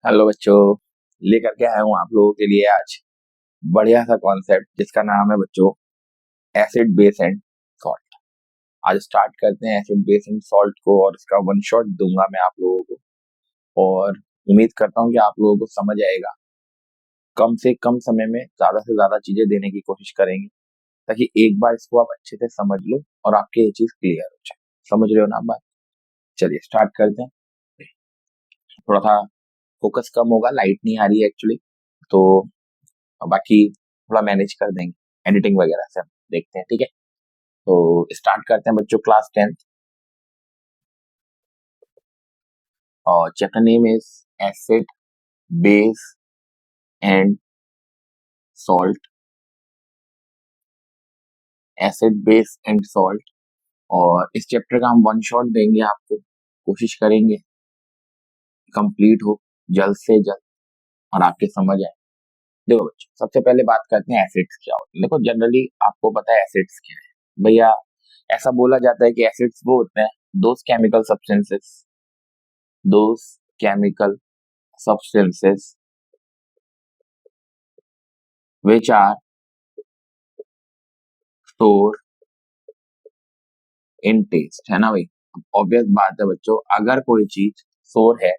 Hello बच्चों। लेकर के आया हूँ आप लोगों के लिए आज बढ़िया सा कॉन्सेप्ट जिसका नाम है बच्चों एसिड बेस एंड सॉल्ट। आज स्टार्ट करते हैं एसिड बेस एंड सॉल्ट को और इसका वन शॉट दूंगा मैं आप लोगों को। और उम्मीद करता हूँ कि आप लोगों को समझ आएगा। कम से कम समय में ज्यादा से ज्यादा चीजें देने की कोशिश करेंगे ताकि एक बार इसको आप अच्छे से समझ लो और आपके ये चीज क्लियर हो जाए। समझ रहे हो ना आप बात? चलिए स्टार्ट करते हैं। थोड़ा सा फोकस कम होगा, लाइट नहीं आ रही है एक्चुअली, तो बाकी थोड़ा मैनेज कर देंगे एडिटिंग वगैरह से। हम देखते हैं, ठीक है। तो स्टार्ट करते हैं बच्चों, क्लास 10th और chapter name is acid base and salt. Acid base and salt. और इस चैप्टर का हम वन शॉट देंगे आपको, कोशिश करेंगे कंप्लीट हो जल्द से जल्द और आपके समझ आए। देखो बच्चों, सबसे पहले बात करते हैं एसिड्स क्या होते हैं। देखो जनरली आपको पता है एसिड्स क्या है भैया। ऐसा बोला जाता है कि एसिड्स वो होते हैं those chemical substances, those chemical substances which are stored in taste, है ना भाई। ऑब्वियस बात है बच्चों, अगर कोई चीज सोर है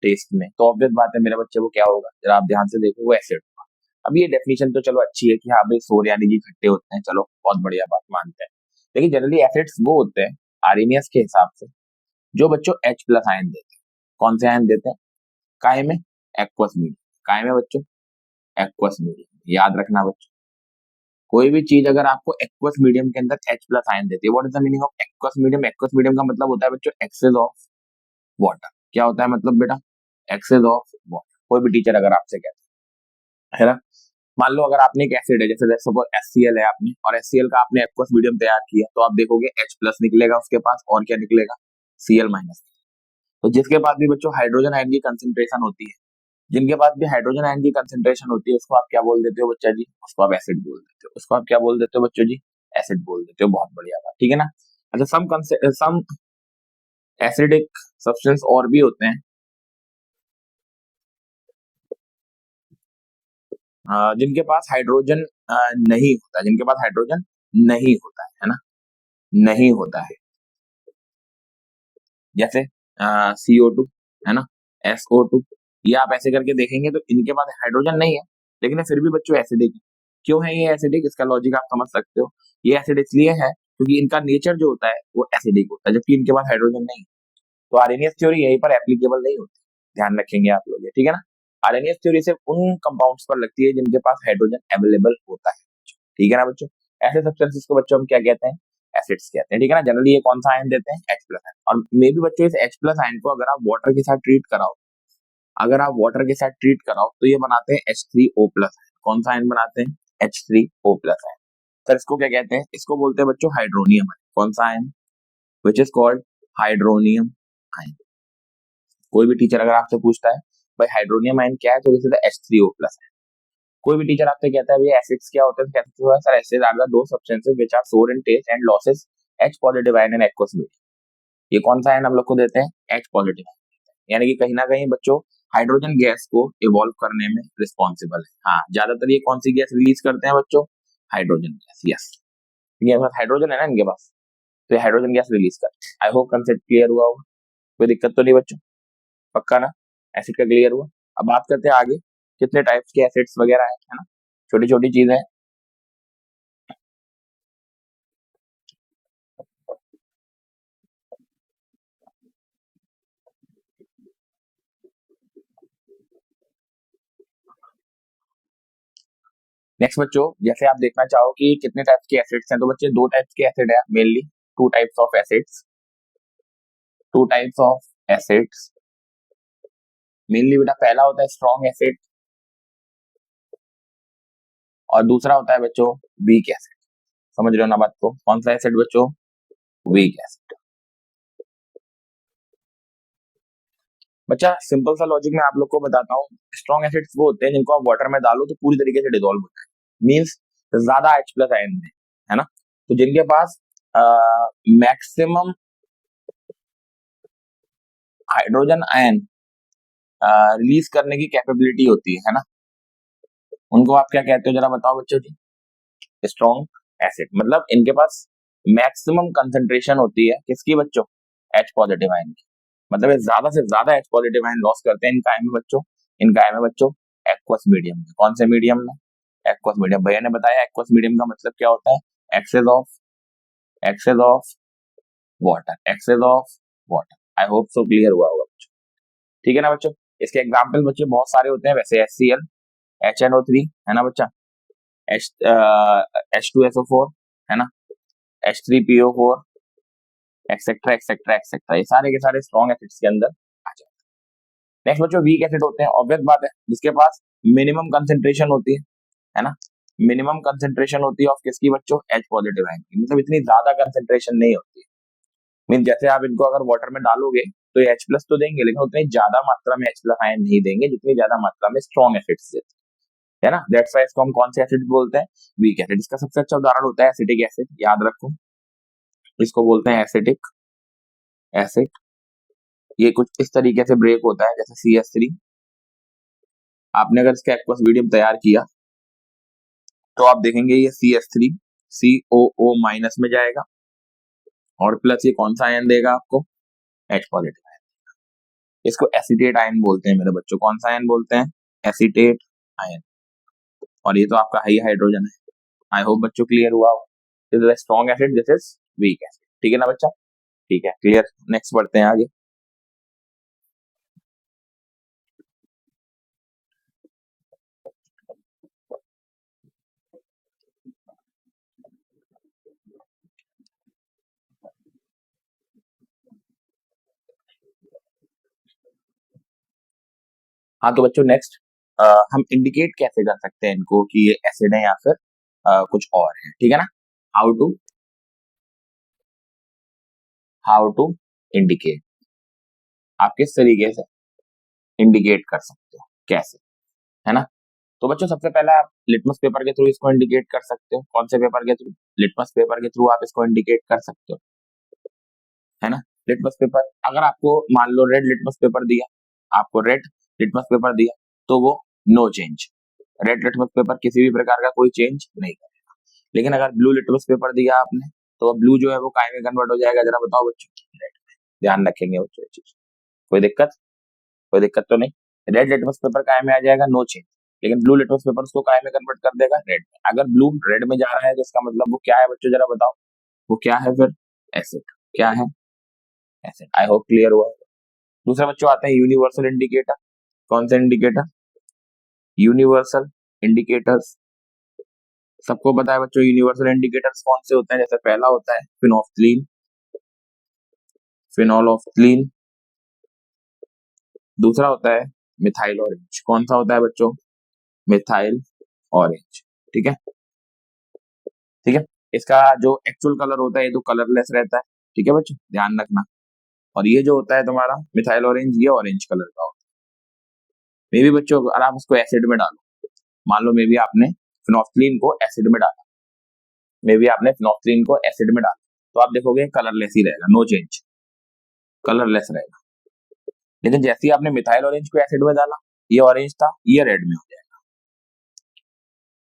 टेस्ट में तो ऑब्वियस बात है मेरे बच्चे वो क्या होगा, जरा आप ध्यान से देखो, वो एसिड होगा। अब ये डेफिनेशन तो चलो अच्छी है कि हाँ भाई सोर यानी कि खट्टे होते हैं, चलो बहुत बढ़िया बात मानते हैं। लेकिन जनरली एसिड्स वो होते हैं आरएमएस के हिसाब से जो बच्चों H प्लस आयन देते हैं। कौन से आयन देते हैं? काय में? Aqueous medium. काय में बच्चों? Aqueous medium. याद रखना बच्चों, कोई भी चीज अगर आपको एक्वस मीडियम के अंदर H प्लस आयन देती है, what is the meaning of aqueous medium? Aqueous medium का मतलब होता है बच्चों एक्सेस ऑफ वाटर। क्या होता है मतलब बेटा? Excess of water. कोई भी टीचर अगर आपसे कहता है ना, मान लो अगर आपने एक एसिड है, जैसे सपोज HCl है आपने, और HCl का आपने एक्वस मीडियम तैयार किया, तो आप देखोगे H प्लस निकलेगा उसके पास, और क्या निकलेगा? Cl minus. तो जिसके पास भी बच्चों हाइड्रोजन आयन की कंसेंट्रेशन होती है, जिनके पास भी हाइड्रोजन आयन की कंसेंट्रेशन होती है, उसको आप क्या बोल देते हो बच्चा जी? उसको आप एसिड बोल देते हो। उसको आप क्या बोल देते हो बच्चों जी? एसिड बोल देते हो। बहुत बढ़िया बात, ठीक है ना। अच्छा, सम एसिडिक सब्सटेंस और भी होते हैं जिनके पास हाइड्रोजन नहीं होता, जिनके पास हाइड्रोजन नहीं होता है ना, नहीं होता है। जैसे CO2 है ना, SO2। ये आप ऐसे करके देखेंगे तो इनके पास हाइड्रोजन नहीं है, लेकिन ये फिर भी बच्चों एसिडिक है। क्यों है ये एसिडिक? इसका लॉजिक आप समझ सकते हो। ये एसिड इसलिए है क्योंकि इनका नेचर जो होता है वो एसिडिक होता है, जबकि इनके पास हाइड्रोजन नहीं है। तो आरएनएस थ्योरी यहीं पर एप्लीकेबल नहीं होती, ध्यान रखेंगे आप लोग ये, ठीक है ना। आरएनएस थ्योरी सिर्फ उन कंपाउंड्स पर लगती है जिनके पास हाइड्रोजन अवेलेबल होता है, ठीक है ना बच्चों। ऐसे सब्सटेंसेस को बच्चों हम क्या कहते हैं? एसिड्स कहते हैं, ठीक है ना। जनरली ये कौन सा आयन देते हैं? H plus ion. और मे भी बच्चों इस H प्लस आयन को अगर आप वाटर के साथ ट्रीट कराओ, अगर आप वाटर के साथ ट्रीट कराओ तो ये बनाते हैं H3O प्लस आयन। कौन सा आयन बनाते हैं? H3O plus ion. सर इसको क्या कहते हैं? इसको बोलते हैं बच्चों हाइड्रोनियम आयन। कौन सा ion? Which is called hydronium ion. कोई भी टीचर अगर आपसे पूछता है भाई हाइड्रोनियम आयन क्या है, तो जैसे H3O प्लस है। कोई भी टीचर आपसे कहता है भैया एसिड्स क्या होते हैं, तो कहते हैं सर एसिड आर द दो substances which are sour in taste and loses H positive ion in aqueous medium. ये कौन सा आयन हम लोग को देते हैं? H positive ion. यानी कि कहीं ना कहीं बच्चों हाइड्रोजन गैस को इवॉल्व करने में रिस्पॉन्सिबल है। हाँ, ज्यादातर ये कौन सी गैस रिलीज करते हैं बच्चों? Hydrogen gas. यस, इनके पास हाइड्रोजन है ना, इनके पास, तो ये हाइड्रोजन गैस रिलीज करते हैं। आई होप कंसेप्ट क्लियर हुआ होगा, कोई दिक्कत तो नहीं बच्चों? पक्का ना? एसिड का क्लियर हुआ। अब बात करते हैं आगे, कितने टाइप्स के एसिड्स वगैरह है ना, छोटी छोटी चीजें हैं। नेक्स्ट बच्चों, जैसे आप देखना चाहो कि कितने टाइप्स के एसिड्स हैं, तो बच्चे दो टाइप्स के एसिड है mainly. Two types of acids, two types of acids mainly बेटा। पहला होता है स्ट्रॉन्ग एसिड और दूसरा होता है बच्चों वीक एसिड। समझ रहे हो ना बात को? कौन सा एसिड बच्चों? Weak acid. बच्चा सिंपल सा लॉजिक मैं आप लोग को बताता हूँ। स्ट्रॉन्ग एसिड्स वो होते हैं जिनको आप वाटर में डालो तो पूरी तरीके से डिसॉल्व हो जाए, मीन्स ज्यादा H प्लस आयन है ना। तो जिनके पास मैक्सिमम हाइड्रोजन आयन रिलीज करने की कैपेबिलिटी होती है ना, उनको आप क्या कहते हो जरा बताओ बच्चों जी? Strong acid. मतलब इनके पास मैक्सिमम कंसंट्रेशन होती है किसकी बच्चों? H पॉजिटिव आयन की। मतलब ये ज्यादा से ज्यादा H पॉजिटिव आयन लॉस करते हैं इन काय में बच्चों, इन काय में बच्चों एक्वस मीडियम में। कौन से मीडियम में? Aqueous medium. भैया ने बताया एक्वस मीडियम का मतलब क्या होता है? Excess of water, excess of water. I hope so clear हुआ होगा बच्चों। ठीक है ना बच्चों? इसके एग्जाम्पल बच्चे बहुत सारे होते हैं वैसे, HCl, HNO3 है ना बच्चा, H H2SO4 है ना, H3PO4, एक्सेट्रा एक्सेट्रा एक्सेट्रा, ये सारे के सारे स्ट्रॉन्ग एसिड्स के अंदर आ जाते हैं। नेक्स्ट बच्चों वीक एसिड होते हैं, ऑब्वियस बात है, जिसके पास मिनिमम कंसेंट्रेशन होती है ना, मिनिमम कंसेंट्रेशन होती है ऑफ किसकी बच्चों? H पॉजिटिव आयन की। मतलब इतनी ज्यादा कंसेंट्रेशन नहीं होती है। मीन जैसे आप इनको अगर वाटर में डालोगे तो H प्लस तो देंगे, लेकिन उतनी ज्यादा मात्रा में H प्लस आयन नहीं देंगे जितनी ज्यादा मात्रा में स्ट्रॉन्ग एसिड्स देते हैं, है ना। दैट्स व्हाई इसको हम कौन से एसिड बोलते हैं? Weak acid. इसका सबसे अच्छा उदाहरण होता है एसिटिक एसिड, याद रखो, इसको बोलते हैं एसिटिक एसिड। ये कुछ इस तरीके से ब्रेक होता है जैसे CH3। आपने अगर इसका एक्वस मीडियम तैयार किया तो आप देखेंगे ये CH3 COO माइनस में जाएगा और प्लस ये कौन सा आयन देगा आपको? H positive ion. इसको एसीटेट आयन बोलते हैं मेरे बच्चों। कौन सा आयन बोलते हैं? Acetate ion. और ये तो आपका हाई हाइड्रोजन है। आई होप बच्चों क्लियर हुआ हो। This is strong acid, this is weak acid. ठीक है ना बच्चा? ठीक है, क्लियर। नेक्स्ट बढ़ते हैं आगे। हाँ तो बच्चों नेक्स्ट हम इंडिकेट कैसे कर सकते हैं इनको कि ये एसिड है या फिर कुछ और है? ठीक है ना। How to how to indicate, आप किस तरीके से इंडिकेट कर सकते हो, कैसे, है ना। तो बच्चों सबसे पहले आप लिटमस पेपर के थ्रू इसको इंडिकेट कर सकते हो। कौन से पेपर के थ्रू? लिटमस पेपर के थ्रू आप इसको इंडिकेट कर सकते हो, है ना। लिटमस पेपर, अगर आपको मान लो रेड लिटमस पेपर दिया, आपको रेड लिटमस पेपर दिया तो वो no change, red litmus paper किसी भी प्रकार का कोई चेंज नहीं करेगा। लेकिन अगर ब्लू लिटमस पेपर दिया आपने तो ब्लू जो है वो काय में कन्वर्ट हो जाएगा, जरा बताओ बच्चों? रेड में। ध्यान रखेंगे बच्चों ये चीज। कोई दिक्कत? कोई दिक्कत तो नहीं। रेड लिटमस पेपर काय में आ जाएगा? No change. लेकिन ब्लू लिटमस पेपर उसको काय में कन्वर्ट कर देगा? रेड में। अगर ब्लू रेड में जा रहा है तो इसका मतलब वो क्या है बच्चों? जरा बताओ, वो क्या है फिर? एसिड। क्या है? एसिड। आई होप क्लियर हुआ। दूसरा बच्चों आता है यूनिवर्सल इंडिकेटर। कौन सा इंडिकेटर? Universal indicators. सबको पता है बच्चों यूनिवर्सल इंडिकेटर्स कौन से होते हैं। जैसे पहला होता है फिनोफ्थलीन, फिनोलोफ्थलीन। दूसरा होता है मिथाइल ऑरेंज। कौन सा होता है बच्चों? Methyl orange. ठीक है, ठीक है। इसका जो एक्चुअल कलर होता है ये तो कलरलेस रहता है, ठीक है बच्चों, ध्यान रखना। और ये जो होता है तुम्हारा मिथाइल ऑरेंज, ये ऑरेंज कलर का होता है। मे भी बच्चों अगर आप उसको एसिड में डालो, मान लो मे भी आपने फिनोफ्थलीन को एसिड में डाला, मे भी आपने फिनोफ्थलीन को एसिड में डाला, तो आप देखोगे कलरलेस ही रहेगा, नो चेंज, कलरलेस रहेगा। लेकिन जैसे ही आपने मिथाइल ऑरेंज को एसिड में डाला, ये ऑरेंज था, ये रेड में हो जाएगा।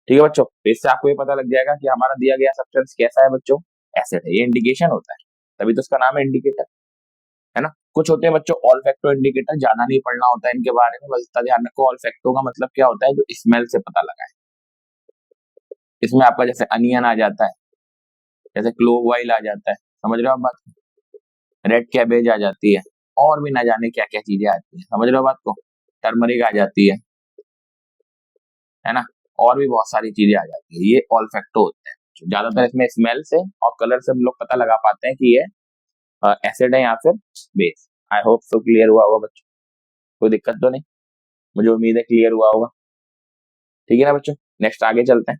ठीक है बच्चों, तो इससे आपको ये पता लग जाएगा कि हमारा दिया गया सब्सटेंस कैसा है बच्चों? एसिड है। ये इंडिकेशन होता है, तभी तो इसका नाम है इंडिकेटर, है ना। कुछ होते हैं बच्चों ऑल्फैक्टो इंडिकेटर, ज्यादा नहीं पढ़ना होता है इनके बारे में, बस इतना ध्यान रखो ऑल्फैक्टो का मतलब क्या होता है? जो स्मेल से पता लगा है। इसमें आपका जैसे अनियन आ जाता है, जैसे क्लोव ऑयल आ जाता है, समझ रहे हो आप बात को? रेड कैबेज आ जाती है, और भी ना जाने क्या क्या चीजें आती है, समझ रहे हो बात को? टर्मरिक आ जाती है ना, और भी बहुत सारी चीजें आ जाती है। ये ऑल्फैक्टो होते हैं। ज्यादातर इसमें स्मेल से और कलर से हम लोग पता लगा पाते हैं कि ये एसिड है या फिर बेस। आई होप सो क्लियर हुआ होगा बच्चों, कोई दिक्कत तो नहीं? मुझे उम्मीद है क्लियर हुआ होगा। ठीक है ना बच्चों, नेक्स्ट आगे चलते हैं।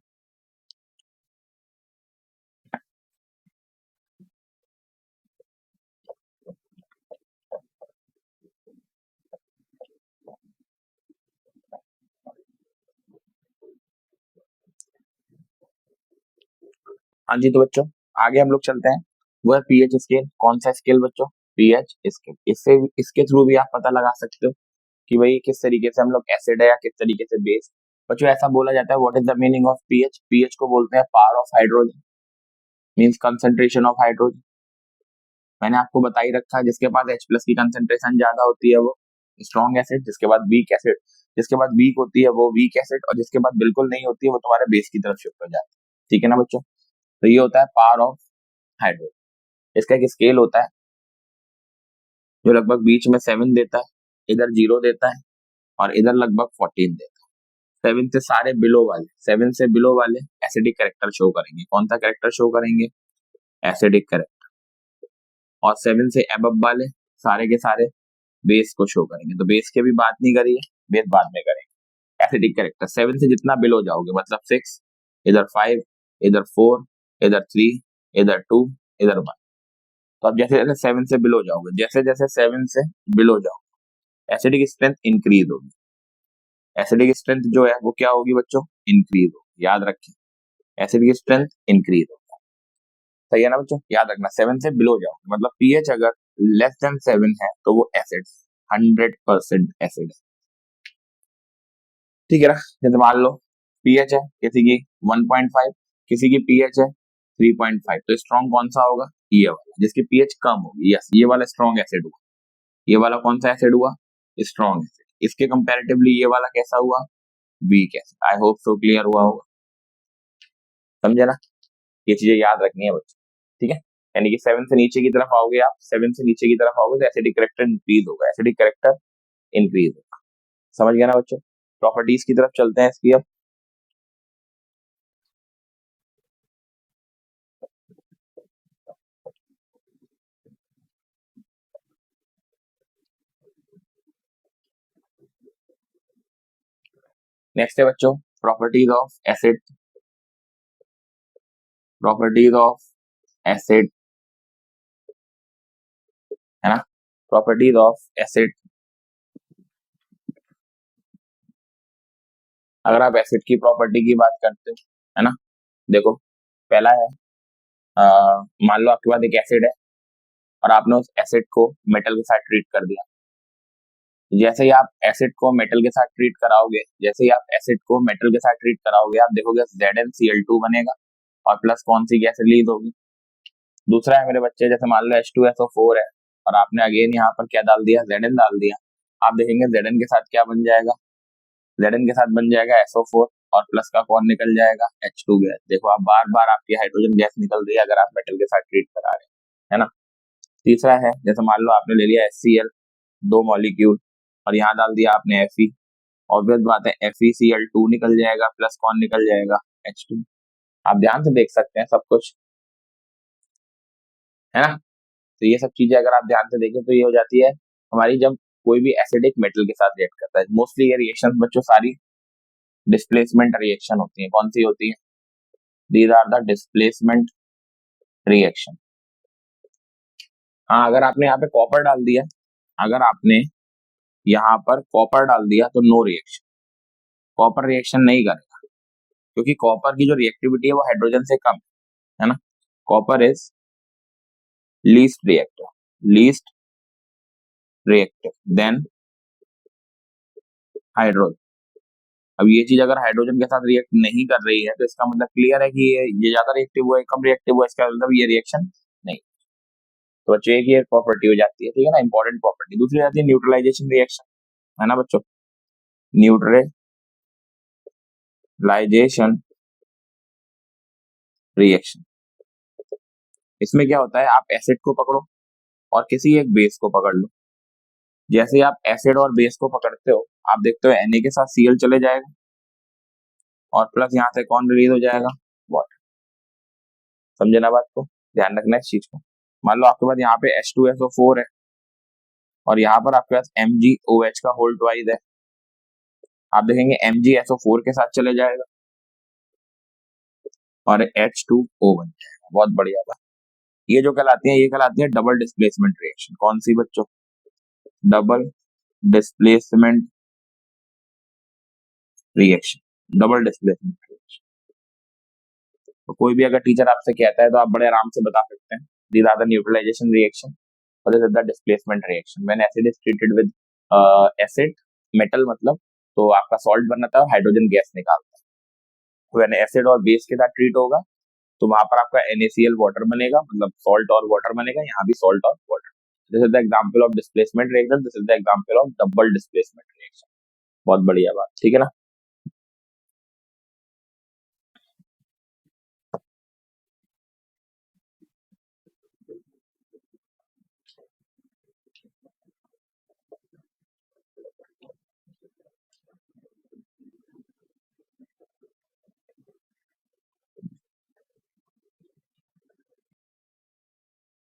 हाँ जी, तो बच्चों आगे हम लोग चलते हैं। वो है पीएच स्केल। कौन सा स्केल बच्चों? PH scale. इससे इसके थ्रू भी आप पता लगा सकते हो कि भाई किस तरीके से हम लोग एसिड है या किस तरीके से बेस। बच्चों ऐसा बोला जाता है, what is the meaning of pH? PH को बोलते हैं power of hydrogen, means concentration of hydrogen. मैंने आपको बता ही रखा है, जिसके पास H प्लस की कंसंट्रेशन ज्यादा होती है वो स्ट्रॉन्ग एसिड, जिसके बाद वीक एसिड, जिसके बाद वीक होती है वो वीक एसिड, और जिसके बाद बिल्कुल नहीं होती है वो तुम्हारे बेस की तरफ शिफ्ट हो जाती है। ठीक है ना बच्चों? तो ये होता है पावर ऑफ हाइड्रोजन। इसका एक स्केल होता है जो लगभग बीच में 7 देता है, इधर 0 देता है, और इधर लगभग 14 देता है। 7 से सारे बिलो वाले, 7 से बिलो वाले एसिडिक कैरेक्टर शो करेंगे। कौन सा कैरेक्टर शो करेंगे? Acidic character. और 7 से अबव वाले सारे के सारे बेस को शो करेंगे। तो बेस की भी बात नहीं करी है, बेस बाद में करेंगे। एसिडिक कैरेक्टर 7 से जितना बिलो जाओगे, मतलब 6, इधर 5, इधर 4, इधर 3, इधर 2, इधर 1। तो अब जैसे जैसे 7 से बिलो जाओगे, जैसे जैसे 7 से बिलो जाओगे, एसिडिक स्ट्रेंथ इंक्रीज होगी। एसिडिक स्ट्रेंथ जो है वो क्या होगी बच्चों? इंक्रीज होगी। याद रखें, एसिडिक स्ट्रेंथ इंक्रीज होगी। सही है ना बच्चों? याद रखना, 7 से बिलो जाओगे, मतलब पीएच अगर लेस देन 7 है तो वो एसिड, 100% एसिड है। ठीक है ना? जैसे मान लो पीएच है किसी की 1.5, किसी की पीएच है 3.5, तो स्ट्रॉन्ग कौन सा होगा? ये वाला, जिसकी पीएच कम होगी। यस, ये वाला स्ट्रॉन्ग एसिड हुआ। ये वाला कौन सा एसिड हुआ? Strong acid. इसके कंपैरेटिवली ये वाला कैसा हुआ? Weak acid. आई होप सो क्लियर हुआ होगा। समझे ना? ये चीजें याद रखनी है बच्चों। ठीक है? यानी कि 7 से नीचे की तरफ आओगे आप, 7 से नीचे की तरफ आओगे तो एसिडिक कैरेक्टर इंक्रीज होगा, एसिडिक कैरेक्टर इंक्रीज होगा। समझ गया ना बच्चों? प्रॉपर्टीज की तरफ चलते हैं इसकी अब। नेक्स्ट है बच्चों properties of acid. Properties of acid, है ना? Properties of acid. अगर आप एसिड की प्रॉपर्टी की बात करते हो, है ना, देखो पहला है, मान लो आपके पास एक एसिड है और आपने उस एसिड को मेटल के साथ ट्रीट कर दिया। जैसे ही आप एसिड को मेटल के साथ ट्रीट कराओगे, जैसे ही आप एसिड को मेटल के साथ ट्रीट कराओगे, आप देखोगे ZnCl2 बनेगा और प्लस कौन सी गैस रिलीज होगी? दूसरा है मेरे बच्चे, जैसे मान लो H2SO4 है और आपने अगेन यहाँ पर क्या डाल दिया? Zn डाल दिया। आप देखेंगे Zn के साथ क्या बन जाएगा? Zn के साथ बन जाएगा SO4 और प्लस का कौन निकल जाएगा? H2 gas. देखो आप बार बार आपकी हाइड्रोजन गैस निकल रही है अगर आप मेटल के साथ ट्रीट करा रहे हैं, है ना? तीसरा है, जैसे मान लो आपने ले लिया HCl, 2 मॉलिक्यूल, और यहाँ डाल दिया आपने Fe। ऑब्वियस बात है FeCl2 निकल जाएगा, प्लस कौन निकल जाएगा? H2। आप ध्यान से देख सकते हैं सब कुछ, है ना? तो ये सब चीजें अगर आप ध्यान से देखें तो ये हो जाती है हमारी, जब कोई भी एसिडिक मेटल के साथ रिएक्ट करता है। मोस्टली ये रिएक्शन बच्चों सारी डिस्प्लेसमेंट रिएक्शन होती है। कौन सी होती है? These are the displacement reaction. हाँ, अगर आपने यहाँ पे कॉपर डाल दिया, अगर आपने यहाँ पर कॉपर डाल दिया तो नो रिएक्शन, कॉपर रिएक्शन नहीं करेगा, क्योंकि कॉपर की जो रिएक्टिविटी है वो हाइड्रोजन से कम है ना? Copper is least reactive, least reactive than hydrogen. अब ये चीज अगर हाइड्रोजन के साथ रिएक्ट नहीं कर रही है तो इसका मतलब क्लियर है कि ये ज्यादा रिएक्टिव हुआ है, कम रिएक्टिव हुआ है, इसका मतलब ये रिएक्शन नहीं। तो बच्चों एक ये प्रॉपर्टी हो जाती है, ठीक है ना, इंपॉर्टेंट प्रॉपर्टी। दूसरी आती है न्यूट्रलाइजेशन रिएक्शन, है ना बच्चों? न्यूट्रलाइजेशन रिएक्शन, इसमें क्या होता है, आप एसिड को पकड़ो और किसी एक बेस को पकड़ लो। जैसे आप एसिड और बेस को पकड़ते हो, आप देखते हो Na के साथ Cl चले जाएगा और प्लस यहाँ से कौन रिलीज हो जाएगा? वाटर। समझे ना बात को? ध्यान रखना इस चीज को। मान लो आपके पास यहाँ पे H2SO4 है और यहाँ पर आपके पास MgOH का होल ट्वाइस है। आप देखेंगे MgSO4 के साथ चले जाएगा और H2O बन जाएगा। बहुत बढ़िया बात। ये जो कहलाती है, ये कहलाती है डबल डिस्प्लेसमेंट रिएक्शन। कौन सी बच्चों? Double displacement reaction, double displacement reaction. तो कोई भी अगर टीचर आपसे कहता है तो आप बड़े आराम से बता सकते हैं, these are the neutralization reaction or this is the displacement reaction when acid is treated with acid metal मतलब, तो आपका सॉल्ट बनाता है और हाइड्रोजन गैस निकालता है। तो यानी एसिड और बेस के साथ ट्रीट होगा तो वहां पर आपका NaCl वाटर बनेगा, मतलब सॉल्ट और वाटर बनेगा, यहाँ भी सॉल्ट और water. This is the example of displacement reaction, this is the example of double displacement reaction. बहुत बढ़िया बात, ठीक है ना।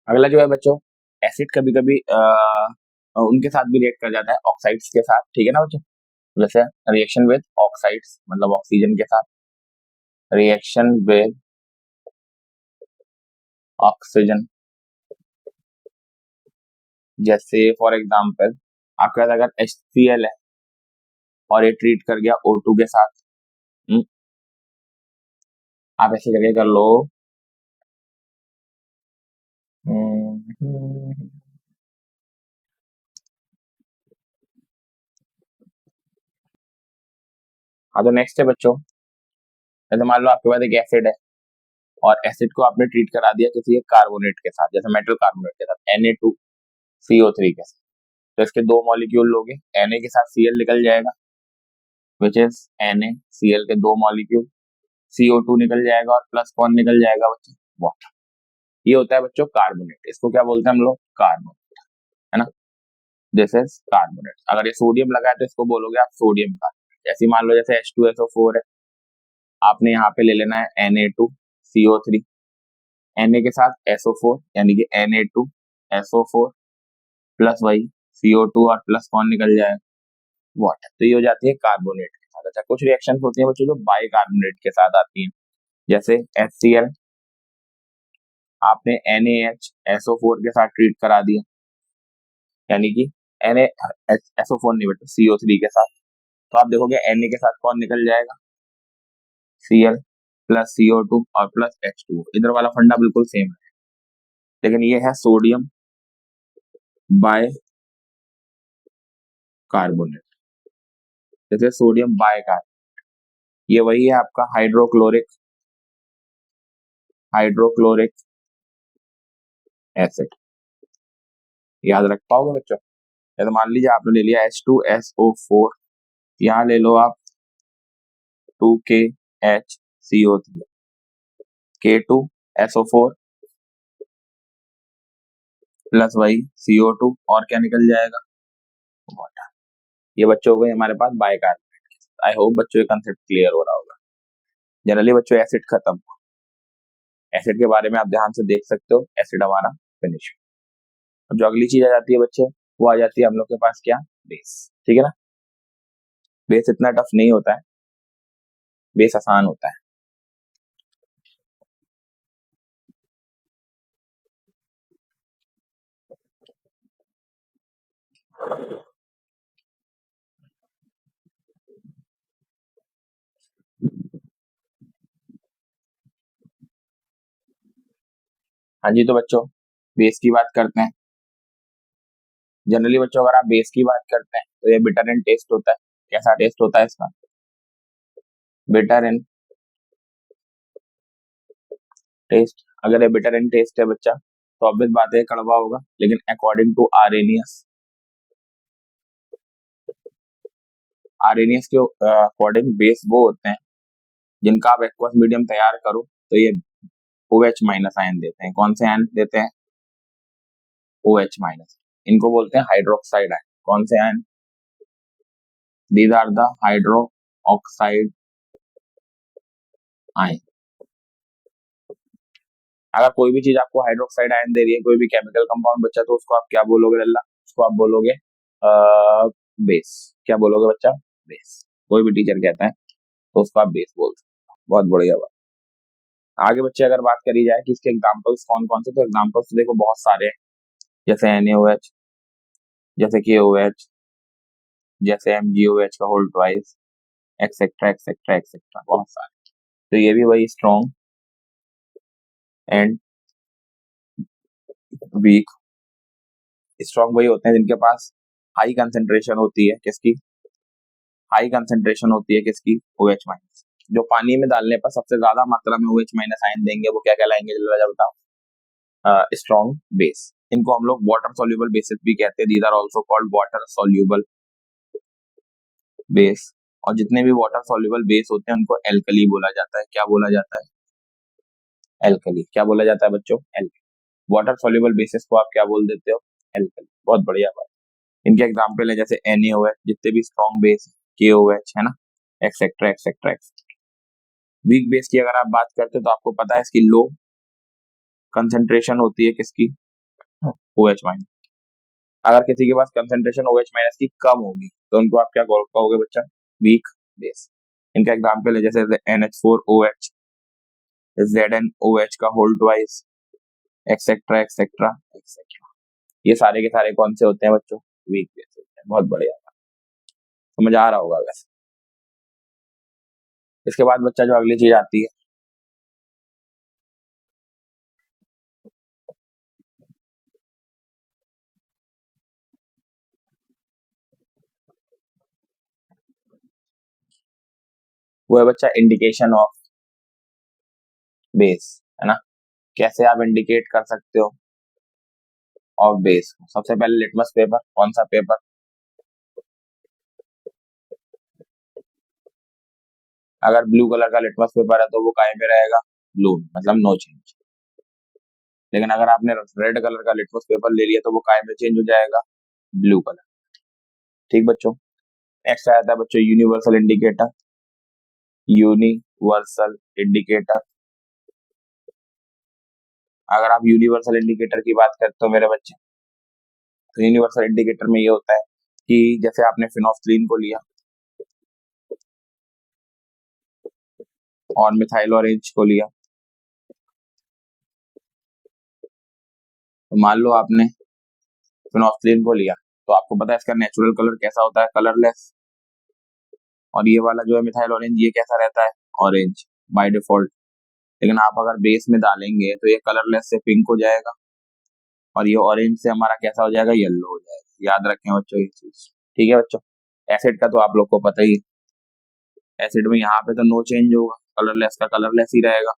अगला जो है बच्चों, एसिड कभी कभी उनके साथ भी रिएक्ट कर जाता है, ऑक्साइड्स के साथ, ठीक है ना बच्चों। जैसे रिएक्शन विद ऑक्साइड्स मतलब ऑक्सीजन के साथ, रिएक्शन विद ऑक्सीजन, जैसे फॉर एग्जांपल आपके पास अगर HCl है और ये ट्रीट कर गया O2 के साथ, आप ऐसे करके कर लो, हाँ तो नेक्स्ट है बच्चों, जैसे मान लो आपके पास एक एसिड है और एसिड को आपने ट्रीट करा दिया किसी एक कार्बोनेट के साथ, जैसे मेटल कार्बोनेट के साथ Na2CO3 के साथ, तो इसके दो मॉलिक्यूल लोगे, Na के साथ Cl निकल जाएगा, विच इज NaCl के दो मॉलिक्यूल, CO2 निकल जाएगा और प्लस कौन निकल जाएगा बच्चों, वाटर। ये होता है बच्चों कार्बोनेट, इसको क्या बोलते हैं हम लोग, कार्बोनेट, है ना। This is carbonate. अगर ये सोडियम लगा है तो इसको बोलोगे आप सोडियम कार्बोनेट। जैसे मान लो जैसे H2SO4 है, आपने यहाँ पे ले लेना है Na2CO3, Na के साथ SO4 यानी कि Na2SO4 प्लस वही CO2 और प्लस कौन निकल जाए, वाटर। तो ये हो जाती है कार्बोनेट के साथ। अच्छा, कुछ रिएक्शन होती है बच्चों जो बाइकार्बोनेट के साथ आती है, जैसे HCl आपने NaHSO4 के साथ ट्रीट करा दिया, यानी कि NaSO4 नहीं बट CO3 के साथ, तो आप देखोगे Na के साथ कौन निकल जाएगा, Cl प्लस CO2 और प्लस H2। इधर वाला फंडा बिल्कुल सेम है, लेकिन ये है सोडियम बाय कार्बोनेट, जैसे सोडियम बाय कार्बोनेट, ये वही है आपका हाइड्रोक्लोरिक एसिड। याद रख पाओगे बच्चों। तो मान लीजिए आपने ले लिया H2SO4, यहाँ ले लो आप 2KHCO3, K2SO4 प्लस वही CO2 और क्या निकल जाएगा, वाटर। ये बच्चों हो गए हमारे पास बाइकार्बोनेट। आई होप बच्चों ये कंसेप्ट क्लियर हो रहा होगा। जनरली बच्चों एसिड खत्म, एसिड के बारे में आप ध्यान से देख सकते हो, एसिड हमारा फिनिश। अब जो अगली चीज आ जाती है बच्चे, वो आ जाती है हम लोग के पास क्या, बेस, ठीक है ना। बेस इतना टफ नहीं होता है, बेस आसान होता है। हाँ जी, तो बच्चों बेस की बात करते हैं। जनरली बच्चों अगर आप बेस की बात करते हैं तो ये बिटर इन टेस्ट होता है। कैसा टेस्ट होता है इसका, बिटर इन टेस्ट। अगर ये बिटर इन टेस्ट है बच्चा तो ऑब्वियस बात है कड़वा होगा, लेकिन अकॉर्डिंग टू आरेनियस के अकॉर्डिंग बेस वो होते हैं जिनका आप एक्वस मीडियम तैयार करो तो ये OH माइनस आयन देते हैं। कौन से आयन देते हैं, OH माइनस। इनको बोलते हैं हाइड्रोक्साइड आयन। कौन से ion, these are the hydroxide ion. अगर कोई भी चीज आपको हाइड्रोक्साइड आयन दे रही है, कोई भी केमिकल कंपाउंड बच्चा, तो उसको आप क्या बोलोगे लल्ला, उसको आप बोलोगे बेस। क्या बोलोगे बच्चा, बेस। कोई भी टीचर कहता है तो उसको आप बेस बोल सकते हो। बहुत बढ़िया बात। आगे बच्चे अगर बात करी जाए कि इसके एग्जाम्पल्स कौन कौन से, तो एग्जाम्पल्स देखो बहुत सारे हैं, जैसे NaOH, जैसे KOH, जैसे MgOH का whole twice, etcetera etcetera etcetera, बहुत सारे। तो ये भी वही स्ट्रॉन्ग एंड वीक। स्ट्रॉन्ग वही होते हैं जिनके पास हाई कंसेंट्रेशन होती है किसकी, हाई कंसेंट्रेशन होती है किसकी, OH माइनस। जो पानी में डालने पर सबसे ज्यादा मात्रा में OH माइनस आयन देंगे वो क्या कहलाएंगे, जरा बताओ। Strong base. इनको हम लोग वाटर सोल्यूबल बेसिस भी कहते हैं। These are also called water soluble base. और जितने भी वाटर सोल्यूबल बेस होते हैं उनको एल्कली बोला जाता है। क्या बोला जाता है, एल्कली। क्या बोला जाता है बच्चों, एल्कली। वाटर सोल्यूबल बेसिस को आप क्या बोल देते हो, एल्कली। बहुत बढ़िया बात। इनके एग्जाम्पल है जैसे NaOH, जितने भी स्ट्रॉन्ग बेस, KOH, है ना, etcetera etcetera etcetera. Weak base की अगर आप बात करते हो तो आपको पता है इसकी लो कंसेंट्रेशन होती है किसकी, OH माइनस। अगर किसी के पास कंसेंट्रेशन OH माइनस की कम होगी तो उनको आप क्या कहोगे बच्चा, वीक बेस। इनका एग्जाम्पल है जैसे NH4OH, ZnOH का whole twice, etcetera etcetera etcetera. ये सारे के सारे कौन से होते हैं बच्चों, वीक बेस होते हैं। बहुत बढ़िया, समझ आ रहा होगा वैसे। इसके बाद बच्चा जो अगली चीज आती है, वो है बच्चा इंडिकेशन ऑफ बेस, है ना। कैसे आप इंडिकेट कर सकते हो ऑफ बेस को। सबसे पहले लिटमस पेपर, कौन सा पेपर, अगर ब्लू कलर का लिटमस पेपर है तो वो काय पे रहेगा, ब्लू, मतलब नो चेंज। लेकिन अगर आपने रेड कलर का लिटमस पेपर ले लिया तो वो काय में चेंज हो जाएगा, ब्लू कलर। ठीक बच्चों। नेक्स्ट आया था बच्चों यूनिवर्सल इंडिकेटर। यूनिवर्सल इंडिकेटर, अगर आप यूनिवर्सल इंडिकेटर की बात करते हो मेरे बच्चे, तो यूनिवर्सल इंडिकेटर में ये होता है कि जैसे आपने फिनोफ्थलीन को लिया और मिथाइल ऑरेंज को लिया, तो मान लो आपने फिनोफ्थलीन को लिया तो आपको पता है इसका नेचुरल कलर कैसा होता है, कलरलेस। और ये वाला जो है मिथाइल ऑरेंज, ये कैसा रहता है, ऑरेंज बाय डिफॉल्ट। लेकिन आप अगर बेस में डालेंगे तो ये कलरलेस से पिंक हो जाएगा और ये ऑरेंज से हमारा कैसा हो जाएगा, येलो हो जाएगा। याद रखें बच्चों ये चीज। ठीक है बच्चों। एसिड का तो आप लोग को पता ही है, एसिड में यहाँ पे तो नो चेंज होगा, कलरलेस का कलरलेस ही रहेगा।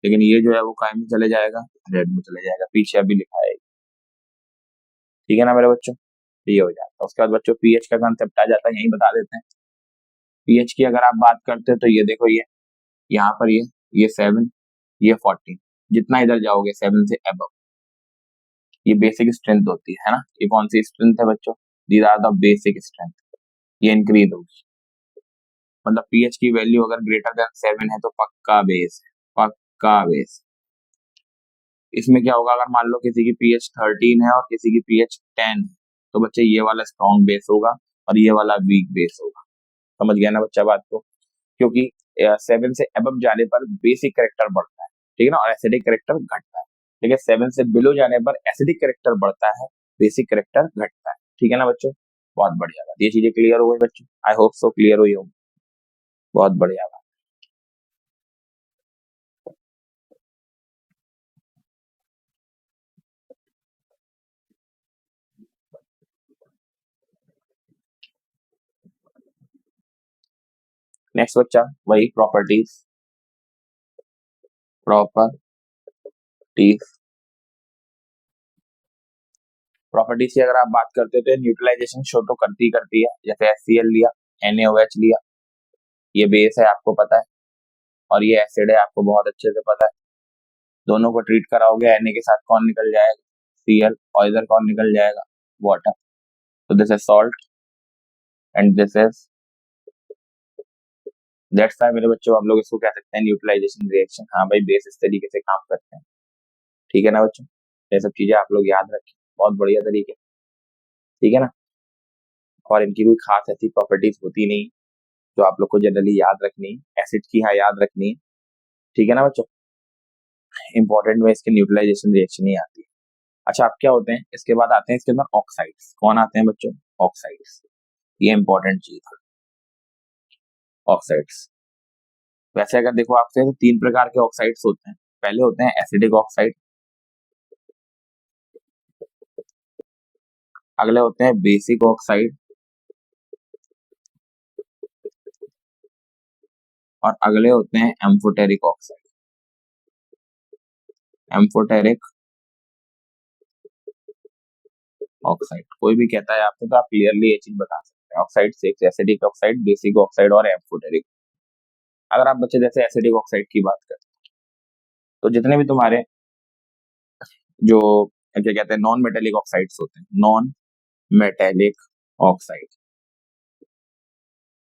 लेकिन ये जो है वो काय में चले जाएगा, रेड में चले जाएगा। पीछे अभी लिखा है, ठीक है ना मेरे बच्चों। ये हो जाता है। उसके बाद बच्चों पीएच का कंसेप्ट आ जाता है, यही बता देते हैं। पीएच की अगर आप बात करते हो तो ये देखो, ये यहाँ पर ये 7, ये 14, जितना इधर जाओगे 7 से अबव, ये बेसिक स्ट्रेंथ होती है ना। ये कौन सी स्ट्रेंथ है बच्चों, these are the basic strength. ये इंक्रीज होगी, मतलब पीएच की वैल्यू अगर ग्रेटर देन 7 है तो पक्का बेस है, पक्का बेस। इसमें क्या होगा, अगर मान लो किसी की पीएच 13 है और किसी की पीएच 10 है तो बच्चे ये वाला स्ट्रॉन्ग बेस होगा और ये वाला वीक बेस होगा। समझ गया ना बच्चा बात को। क्योंकि 7 से अबव जाने पर बेसिक करेक्टर बढ़ता है, ठीक है ना, और एसिडिक करेक्टर घटता है। ठीक है, 7 से बिलो जाने पर एसिडिक करेक्टर बढ़ता है, बेसिक करेक्टर घटता है। ठीक है ना बच्चों। बहुत बढ़िया बात, ये चीजें क्लियर हो गई बच्चों, आई होप सो क्लियर हुई होगी। बहुत बढ़िया बात। नेक्स्ट बच्चा वही प्रॉपर्टीज, प्रॉपर्टीज। प्रॉपर्टीज की अगर आप बात करते हो तो न्यूट्रलाइजेशन शो तो करती है। जैसे HCl लिया, NaOH लिया, ये बेस है आपको पता है, और ये एसिड है आपको बहुत अच्छे से पता है। दोनों को ट्रीट कराओगे, Na के साथ कौन निकल जाएगा, Cl, और इधर कौन निकल जाएगा, वाटर। तो this is salt and this is, that's why मेरे बच्चों हम लोग इसको कह सकते हैं न्यूट्रलाइजेशन रिएक्शन। हाँ भाई, बेस इस तरीके से काम करते हैं। ठीक है ना बच्चों, ये सब चीजें आप लोग याद रखें बहुत बढ़िया तरीके। ठीक है ना। और इनकी कोई खास ऐसी प्रॉपर्टीज होती नहीं जो आप लोग को जनरली याद रखनी है। एसिड की हाँ याद रखनी है। ठीक है ना बच्चों। इंपॉर्टेंट में इसके न्यूट्रलाइजेशन रिएक्शन ही आती है। अच्छा, अब क्या होते हैं इसके बाद, आते हैं इसके अंदर ऑक्साइड्स। कौन आते हैं बच्चों, ऑक्साइड्स। ये इंपॉर्टेंट चीज है, ऑक्साइड्स। वैसे अगर देखो आपसे तो 3 प्रकार के ऑक्साइड्स होते हैं। पहले होते हैं एसिडिक ऑक्साइड, अगले होते हैं बेसिक ऑक्साइड, और अगले होते हैं एम्फोटेरिक ऑक्साइड। एम्फोटेरिक ऑक्साइड, कोई भी कहता है आपको तो आप क्लियरली ये चीज बता सकते हैं। ऑक्साइड से एसिडिक ऑक्साइड, बेसिक ऑक्साइड और एम्फोटेरिक। अगर आप बच्चे जैसे एसिडिक ऑक्साइड की बात करें तो जितने भी तुम्हारे जो क्या कहते हैं नॉन मेटेलिक ऑक्साइड्स होते हैं, नॉन मेटेलिक ऑक्साइड,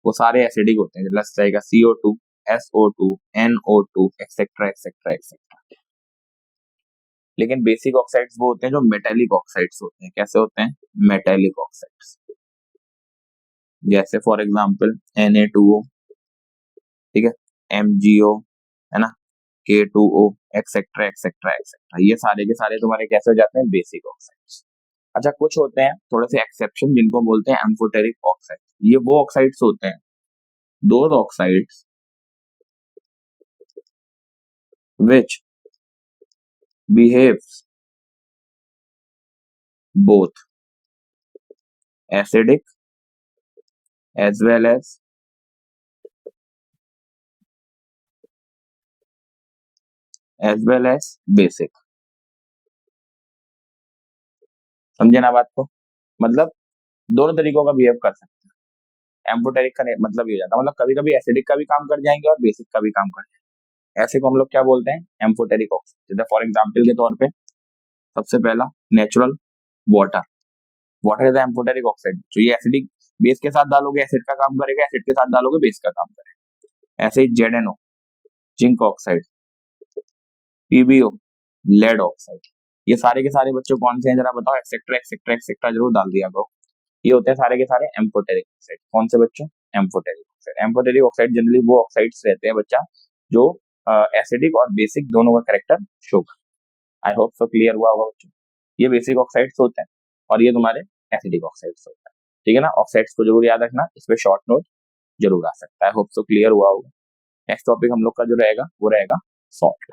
वो सारे एसिडिक होते हैं। जैसे जाएगा CO2, SO2, NO2 etcetera etcetera etcetera. लेकिन बेसिक ऑक्साइड्स वो होते हैं जो मेटेलिक ऑक्साइड्स होते हैं। कैसे होते हैं? Metallic oxides. जैसे फॉर एग्जांपल Na2O, ठीक है, MgO, है ना, K2O एक्सेट्रा एक्सेट्रा एक्सेट्रा। ये सारे के सारे तुम्हारे कैसे हो जाते हैं? Basic oxides. अच्छा, कुछ होते हैं थोड़े से एक्सेप्शन जिनको बोलते हैं एम्फोटेरिक ऑक्साइड। ये वो ऑक्साइड्स होते हैं, those oxides which behaves both acidic as well as basic। समझे ना बात को? मतलब दोनों तरीकों का बिहेव कर सकते हैं। एम्फोटेरिक का मतलब ये हो जाता है, मतलब कभी कभी एसिडिक का भी काम कर जाएंगे और बेसिक का भी काम कर जाएंगे। ऐसे को हम लोग क्या बोलते हैं? Amphoteric oxide. जैसे फॉर एग्जाम्पल के तौर पे सबसे पहला natural water. Water is amphoteric oxide. जो ये एसिडिक बेस के साथ डालोगे एसिड का काम करेगा, एसिड के साथ डालोगे बेस का काम करेगा। ऐसे ही ZnO zinc oxide, PbO lead oxide. ये सारे के सारे बच्चों कौन से हैं जरा बताओ? एक्सेट्रा एक्सेट्रा एक्सेट्रा जरूर डाल दिया करो। ये होते हैं सारे के सारे एम्फोटेरिक ऑक्साइड। कौन से बच्चों? Amphoteric oxide. Amphoteric oxide generally वो ऑक्साइड्स रहते हैं बच्चा जो एसिडिक और बेसिक दोनों का कैरेक्टर शो कर। आई होप सो क्लियर हुआ होगा बच्चों। ये बेसिक ऑक्साइड्स होते हैं और ये तुम्हारे एसिडिक ऑक्साइड्स होते हैं। ठीक है ना? ऑक्साइड्स को जरूर याद रखना, इस पे शॉर्ट नोट जरूर आ सकता है। आई होप सो क्लियर हुआ होगा। नेक्स्ट टॉपिक हम लोग का जो रहेगा वो रहेगा सॉल्ट।